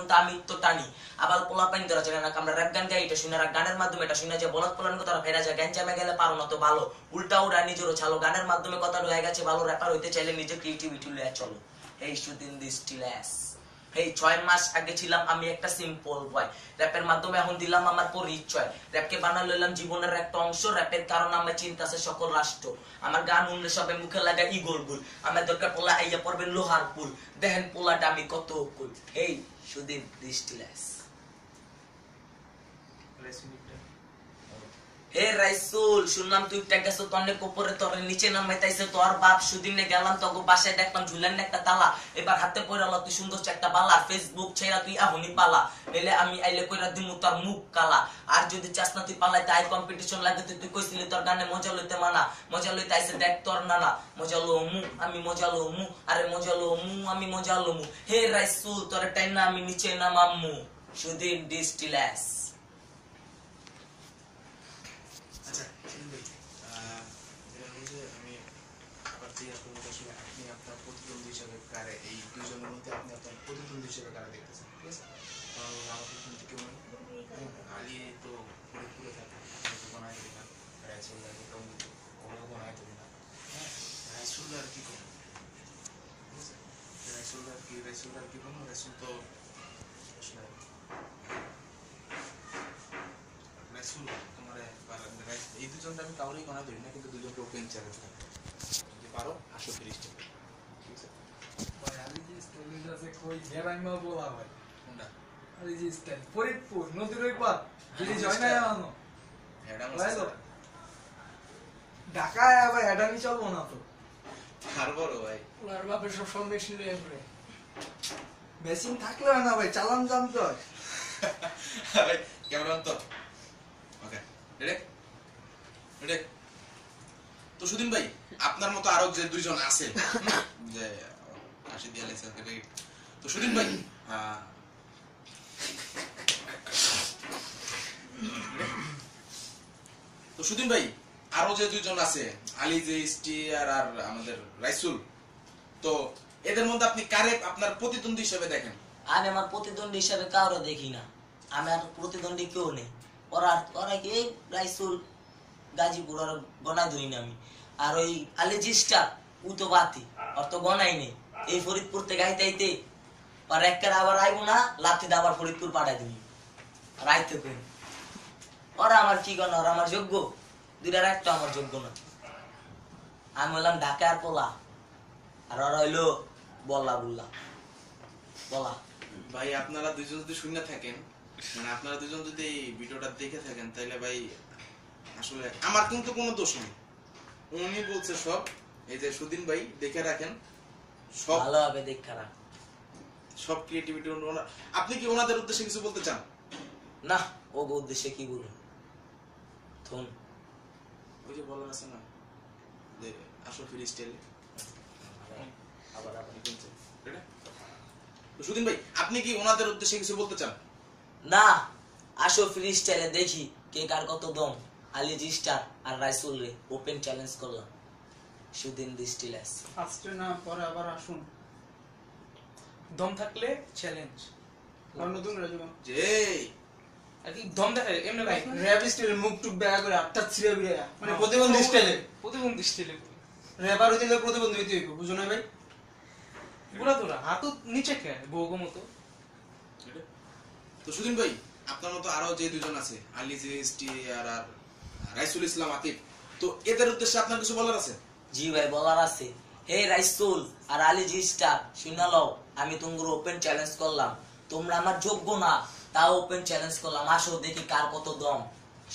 তো আমি তো টানি আবার পোলা পাইন ধরা যায় না আমরা র‍্যাপ গান গাই এটা শুনে গানের মাধ্যমে এটা শুনে যে বলত পোলান কথা ফেরা যায় গান জামে গেলে পারো না তো ভালো উল্টা ওরা নিজেরও ছালো গানের মাধ্যমে কথা রয়ে গেছে ভালো র্যাপার হইতে চাইলে নিজের ক্রিয়েটিভিটি লয়ে চলো এই শুটিং দিস স্টিলেস এই 6 মাস আগে ছিলাম আমি একটা সিম্পল বয় র‍্যাপের মাধ্যমে এখন দিলাম আমার পরিচয় র‍্যাপকে বানাই লইলাম জীবনের একটা অংশ র‍্যাপের কারণে আমার চিন্তা আছে সকল রাষ্ট্র আমার গান শুনলে সবাই মুখে লাগা ইগল গুল আমার দরকার পোলা আইয়া পড়বেন লোহার পুল দেখেন পোলাটা আমি কত কুল এই শুটিং দিস স্টিলেস হে রাইসুল শুনলাম তুই টাকাছো তো অনেক উপরে তোর নিচে নামাইতাইছে তোর বাপ সুদিনে গেলাম তোকে বাসায় দেখলাম ঝুলেন একটা তালা এবার হাতে পড়ালো তুই সুন্দর একটা বালা ফেসবুক ছেড়া তুই আহুনি পালা এলে আমি আইলে কইরা দিমু তোর মুখ কালা আর যদি চাস না তুই পালাইতে আই কম্পিটিশন লাগে তুই কইছিলি তোর গানে মজা লইতে মানা মজা লইতে আইছে দেখ তোর নানা মজা লো মু আমি মজা লো মু আরে মজা লো মু আমি মজা লো মু হে রাইসুল তোর টাইম না আমি নিচে নামামু সুদিন ডিস্টিলেস এই দুজনটা আমি কাউরেই গণা ধরি না কিন্তু দুজনকে ওপেন চ্যালেঞ্জ থাকে যদি পারো আসো ফিরিস্টে ঠিক আছে ভাই আমি যে স্টাইল আছে কই গেরাইমা বলা ভাই কোনটা আমি যে স্টাইল ফরিদপুর নদীর ওই পার যদি জয় না আনো অ্যাডাম ভাইলো ঢাকা আবার অ্যাডামি চলবো না তো আর বড় ভাই ওনার বাপের সব মেশিন লয়ে পড়ে মেশিন থাকলে না ভাই চালান জানতো ভাই ক্যামেরা অন তো ওকে রেডি রেডি তো সুদিন ভাই আপনার মতো আরো যে দুইজন আছে যে কাশি দিয়া লেছে তো সুদিন ভাই তো সুদিন ভাই আরো যে দুইজন আছে আলী যে ইস্টি আর আমাদের রাইসুল তো এদের মধ্যে আপনি কারে আপনার প্রতিদ্বন্দ্বী হিসেবে দেখেন আমি আমার প্রতিদ্বন্দ্বী হিসেবে কারো দেখি না আমার প্রতিদ্বন্দ্বী কেউ নেই ওরা কি রাইসুল গাজীপুর আর গনাই ধরি না আমি আর ওই আলিজিস্টার ও তো বাতি ওর তো গনাই নেই এই ফরিদপুর থেকে আইতে আইতে আর একটা আবার আইবো না লাঠিতে আবার ফরিদপুর পাঠাই দিবি আর আইতে কই ওরা আমার কি গণ ওরা আমার যোগ্য দুইটার একটা আমার যোগ্য না আমি হলাম ঢাকা আর পোলা আর ওরা হইলো বল্লা বুল্লা বলা ভাই আপনারা দুইজন যদি শূন্য থাকেন মানে আপনারা দুজন যদি এই ভিডিওটা দেখে থাকেন তাহলে ভাই আসলে আমার কিন্তু কোনো দোষ নেই উনি বলছে সব এই যে সুদিন ভাই দেখে রাখেন সব ভালোভাবে দেখা রাখ সব ক্রিয়েটিভিটি আপনি কি ওনাদের উদ্দেশ্যে কিছু বলতে চান না ও উদ্দেশ্যে কি বলুন থুন ওই যে বলার আছে না যে আসো ফ্রি স্টাইলে আবার আপনি শুনছেন তো সুদিন ভাই আপনি কি ওনাদের উদ্দেশ্যে কিছু বলতে চান না আসো ফ্রি স্টাইলে দেখি কে কার কত দম আলী জিস্টার আর রাইসুল রে ওপেন চ্যালেঞ্জ করলাম সুদিন ডিস্টিলেস ফার্স্টে না পরে আবার আসুন দম থাকলে চ্যালেঞ্জ আর নতুন রাজুবা যে আর কি দম দেখে এমনি ভাই র‍্যাপ স্টাইলে মুখ টুক বেয়া করে আটটা ছিড়ে বিড়া মানে প্রতিবন্ধী স্টাইলে র‍্যাপার হইলে প্রতিবন্ধী হইতে হইব বুঝো না ভাই পুরা তোরা হাত নিচে কে বউগো মতো তো সুদিন ভাই আপনার মতো আরো যে দুজন আছে আলী যে এসটি আর রাইসুল ইসলাম আতিফ তো এদের উদ্দেশ্যে আপনার কিছু বলার আছে জি ভাই বলার আছে হে রাইসুল আর আলী জিস্টার শুনে লও আমি তোমার ওপেন চ্যালেঞ্জ করলাম তোমরা আমার যোগ্য না তাও ওপেন চ্যালেঞ্জ করলাম আসো দেখি কার কত দম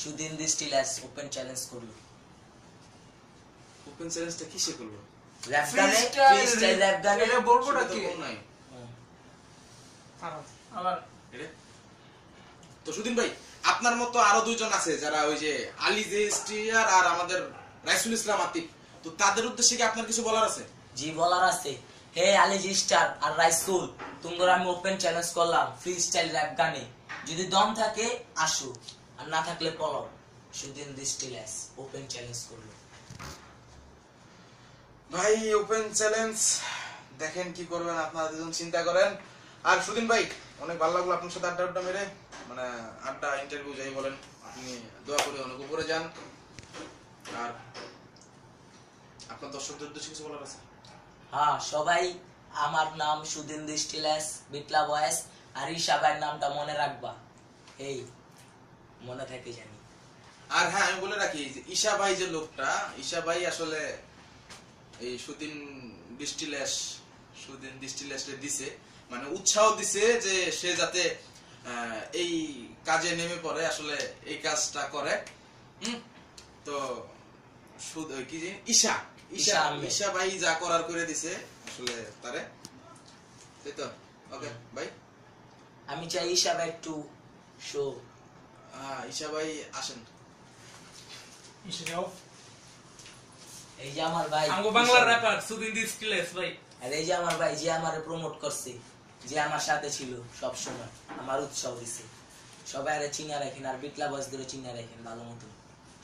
সুদিন ডিস্টিলেস ওপেন চ্যালেঞ্জ করলো ওপেন চ্যালেঞ্জটা কিসে করব র‍্যাপ গানে ফ্রিস্টাইল র‍্যাপ গানে এটা বলবোটা কি নাই আবার তো সুদিন ভাই আপনার মতো আরো দুইজন আছে যারা ওই যে আলী যে এসটি আর আমাদের রাইসুল ইসলাম আতিফ তো তাদের উদ্দেশ্যে কি আপনার কিছু বলার আছে জি বলার আছে হে আলী জিস্টার আর রাইসুল তোমরা আমি ওপেন চ্যালেঞ্জ করলাম ফ্রি স্টাইল র‍্যাপ গানে যদি দম থাকে আসো আর না থাকলে পলাও সুদিন ডিস্টিলেস ওপেন চ্যালেঞ্জ করলো ভাই ওপেন চ্যালেঞ্জ দেখেন কি করবেন আপনারা দুজন চিন্তা করেন আর সুদিন ভাই অনেক ভালো লাগলো আপনার সাথে আড্ডা মেরে, মানে আড্ডা ইন্টারভিউ যাই বলেন, আপনি দোয়া করে অনেক উপরে যান। আর আপনার দর্শকদের উদ্দেশ্যে কিছু বলার আছে? হ্যাঁ, সবাই আমার নাম সুদিন দৃষ্টিলেস বিটলা বয়েস, আর ঈশা ভাইয়ের নামটা মনে রাখবা, এই মনে থাকে জানি। আর হ্যাঁ, আমি বলে রাখি যে ঈশা ভাই যে লোকটা, ঈশা ভাই আসলে এই সুদিন ডিস্টিলেসে দিছে, মানে উৎসাহ দিছে যে সে যাতে এই কাজে নেমে পড়ে, আসলে এই কাজটা করে। তো কি যে ঈশা ঈশা ভাই যা করার করে দিছে আসলে তারে, তাই তো? ওকে ভাই, আমি চাই ঈশা ভাই একটু শো। ঈশা ভাই আসেন। এই যে আমার ভাই আমগো বাংলার র্যাপার সুদিন দৃষ্টিলেস ভাই, আর এই যে আমার ভাই যে আমারে প্রমোট করছে, যে আমার সাথে ছিল সব সময়, আমার উৎসাহ দিছে। সবাই আরে চিনা রাখেন, আর বিটলা বয়স ধরে চিনা রাখেন ভালো মতো,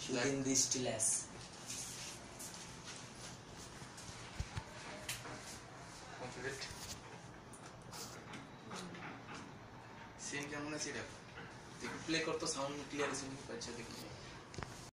সুদিন দৃষ্টিলেস। সিন কেমন আছে? প্লে করতো, সাউন্ড ক্লিয়ার আছে, পাচ্ছে দেখি।